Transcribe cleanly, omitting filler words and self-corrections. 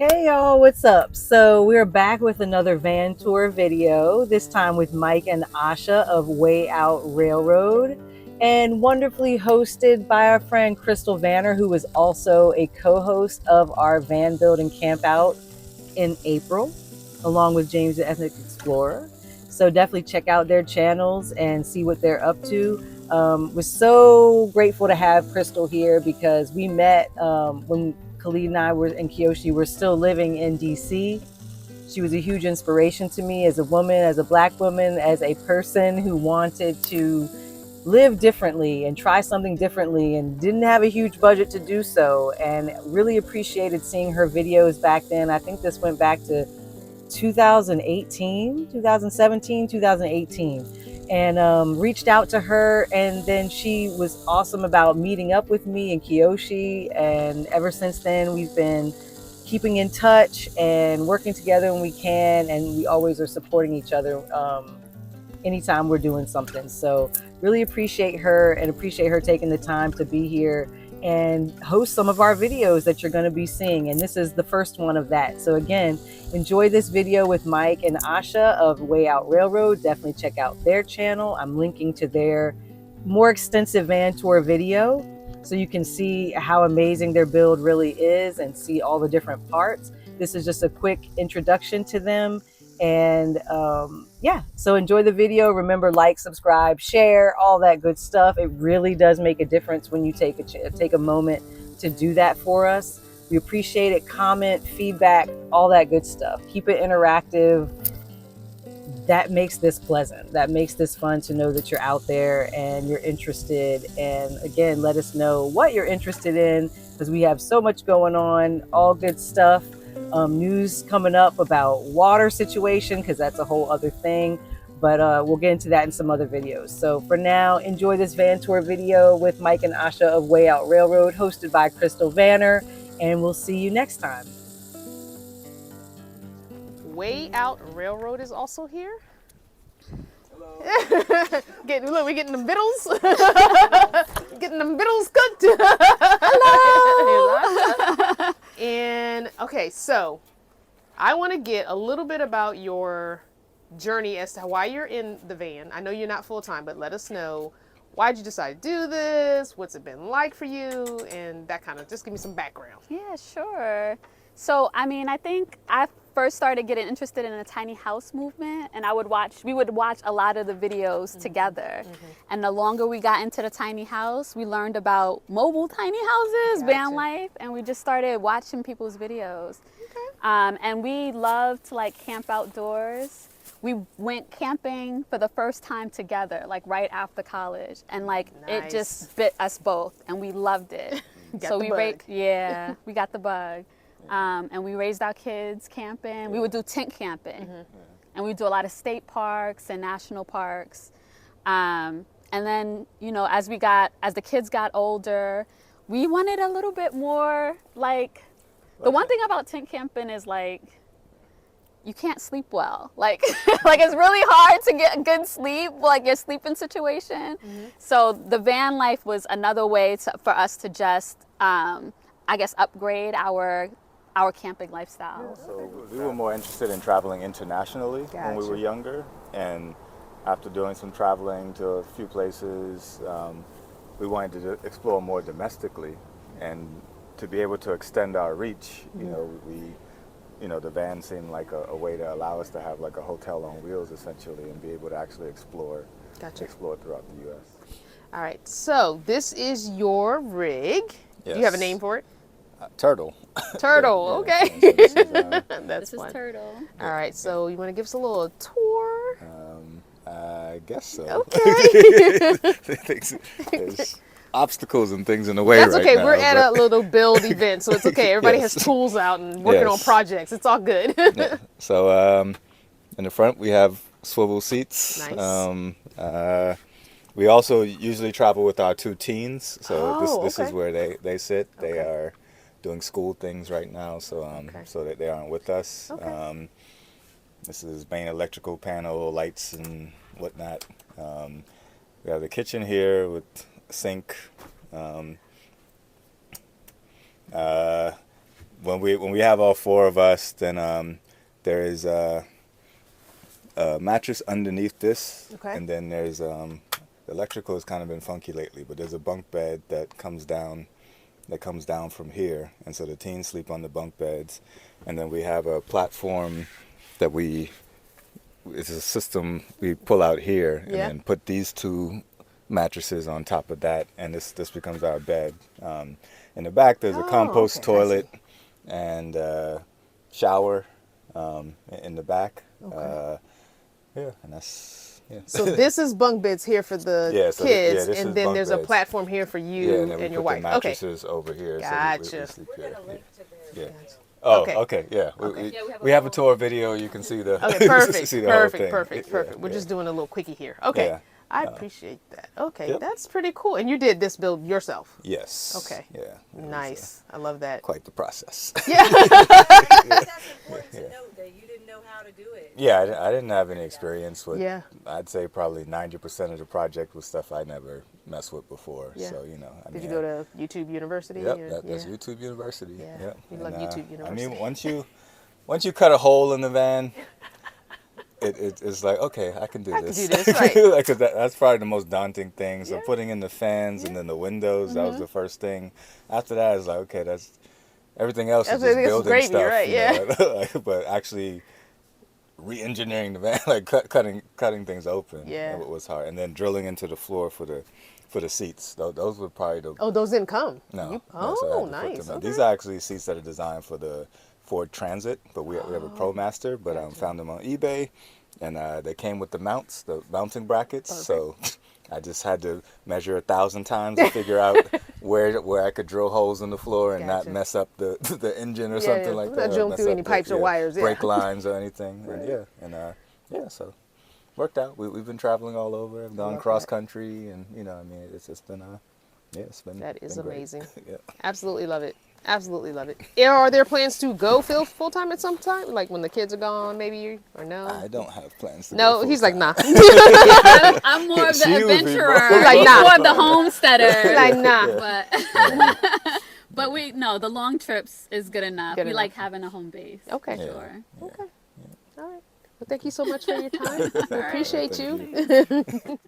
Hey y'all, what's up? So we're back with another van tour video, this time with Mike and Asha of Way Out Railroad, and wonderfully hosted by our friend CrystalVanner, who was also a co-host of our van build and camp out in April, along with James the Ethnic Explorer. So definitely check out their channels and see what they're up to. We're so grateful to have Crystal here because we met when Khalid and I were and Kiyoshi were still living in DC. She was a huge inspiration to me as a woman, as a Black woman, as a person who wanted to live differently and try something differently and didn't have a huge budget to do so, and really appreciated seeing her videos back then. I think this went back to 2018, 2017, 2018, and reached out to her, and then she was awesome about meeting up with me and Kiyoshi, and ever since then we've been keeping in touch and working together when we can, and we always are supporting each other anytime we're doing something. So really appreciate her and appreciate her taking the time to be here and host some of our videos that you're going to be seeing. And this is the first one of that. So again, enjoy this video with Mike and Asha of Way Out Railroad. Definitely check out their channel. I'm linking to their more extensive van tour video so you can see how amazing their build really is and see all the different parts. This is just a quick introduction to them. And yeah, so enjoy the video. Remember, like, subscribe, share, all that good stuff. It really does make a difference when you take a moment to do that for us. We appreciate it. Comment, feedback, all that good stuff. Keep it interactive. That makes this pleasant. That makes this fun to know that you're out there and you're interested. And again, let us know what you're interested in, because we have so much going on, all good stuff. News coming up about water situation, because that's a whole other thing, but we'll get into that in some other videos. So for now, enjoy this van tour video with Mike and Asha of Way Out Railroad, hosted by CrystalVanner, and we'll see you next time. Way Out Railroad is also here. Hello. Look, we're getting the vittles. Getting them vittles cooked. Hello. And okay, so I want to get a little bit about your journey as to why you're in the van. I know you're not full time, but let us know, why'd you decide to do this? What's it been like for you? And that kind of, just give me some background. Yeah, sure. So, I mean, I think I first started getting interested in the tiny house movement, and we would watch a lot of the videos together. And the longer we got into the tiny house, we learned about mobile tiny houses, van life, and we just started watching people's videos. And we love to like camp outdoors. We went camping for the first time together, like right after college, and like it just bit us both, and we loved it. So we we got the bug. And we raised our kids camping. We would do tent camping, and we do a lot of state parks and national parks. And then, you know, as the kids got older, we wanted a little bit more like. The one thing about tent camping is like, you can't sleep well. Like, like it's really hard to get good sleep, like your sleeping situation. So the van life was another way for us to just, I guess, upgrade our camping lifestyle. So we were more interested in traveling internationally when we were younger, and after doing some traveling to a few places, we wanted to explore more domestically, and to be able to extend our reach. The van seemed like a way to allow us to have like a hotel on wheels essentially, and be able to actually explore throughout the U.S. All right, so this is your rig. Yes. Do you have a name for it? Turtle. Turtle, Yeah, okay. This is Turtle. All right, so you want to give us a little tour? I guess so. Okay. There's obstacles and things in the way. That's right okay. now, We're at a little build event, so it's okay. Everybody has tools out and working on projects. It's all good. So in the front we have swivel seats. Nice. We also usually travel with our two teens. So this is where they sit. They are doing school things right now, so so that they aren't with us. Okay. This is main electrical panel, lights and whatnot. We have the kitchen here with a sink. when we have all four of us, then there is a mattress underneath this, Okay. and then there's the electrical has kind of been funky lately, but there's a bunk bed that comes down from here, and so the teens sleep on the bunk beds, and then we have a platform that it's a system we pull out here, and then put these two mattresses on top of that, and this becomes our bed. In the back there's a compost toilet and shower in the back. Yeah, and that's So this is bunk beds here for the kids, and then there's a platform here for you and your wife. The mattresses over here. Gotcha. So we sleep here. Yeah. Gotcha. Oh, Okay. okay. Yeah. We have a tour video. You can see the. Okay, perfect, see the whole thing. perfect. We're just doing a little quickie here. Okay. Yeah. I appreciate that. Okay, Yep. that's pretty cool. And you did this build yourself? Yes. Okay. Yeah. It was, Nice. I love that. quite the process. Yeah. That's important to note that you didn't know how to do it. Yeah, I didn't have any experience with. Yeah. I'd say probably 90% of the project was stuff I never messed with before. Yeah. So Did you go to YouTube University? Yep, or- that's YouTube University. Yeah. Yep. We love YouTube University. I mean, once you cut a hole in the van, it's like, okay, I can do I this. can do this, right. Like, 'cause that's probably the most daunting thing. So putting in the fans and then the windows, that was the first thing. After that, it's like, okay, that's everything else is just Everything is building gravy, stuff. right, you yeah. know, like, but actually re-engineering the van, like cutting things open, was hard. And then drilling into the floor for the seats. Those were probably the. Oh, those didn't come? No. Oh, no, so I had to put nice. them up. Okay. These are actually seats that are designed for the Ford Transit, but we have a Promaster, but found them on eBay, and they came with the mounts, the mounting brackets. So I just had to measure 1,000 times to figure out where I could drill holes in the floor and not mess up the engine or something like that. Not drilling through any pipes or wires. Yeah. Brake lines or anything. And so worked out. We've been traveling all over. I've gone cross country, and I mean, it's been it's been. That is been great. amazing. Yeah. Absolutely love it. Absolutely love it. Are there plans to go full time at some time? Like when the kids are gone, maybe, or no? I don't have plans to No, go he's like, nah. I'm more of the She would be adventurer. more- He's like, He's nah. more of the homesteader. Like, nah. But the long trips is good enough. Good We enough. like having a home base. Okay. Yeah. Sure. Okay. All right. Well, thank you so much for your time. I appreciate Thank you.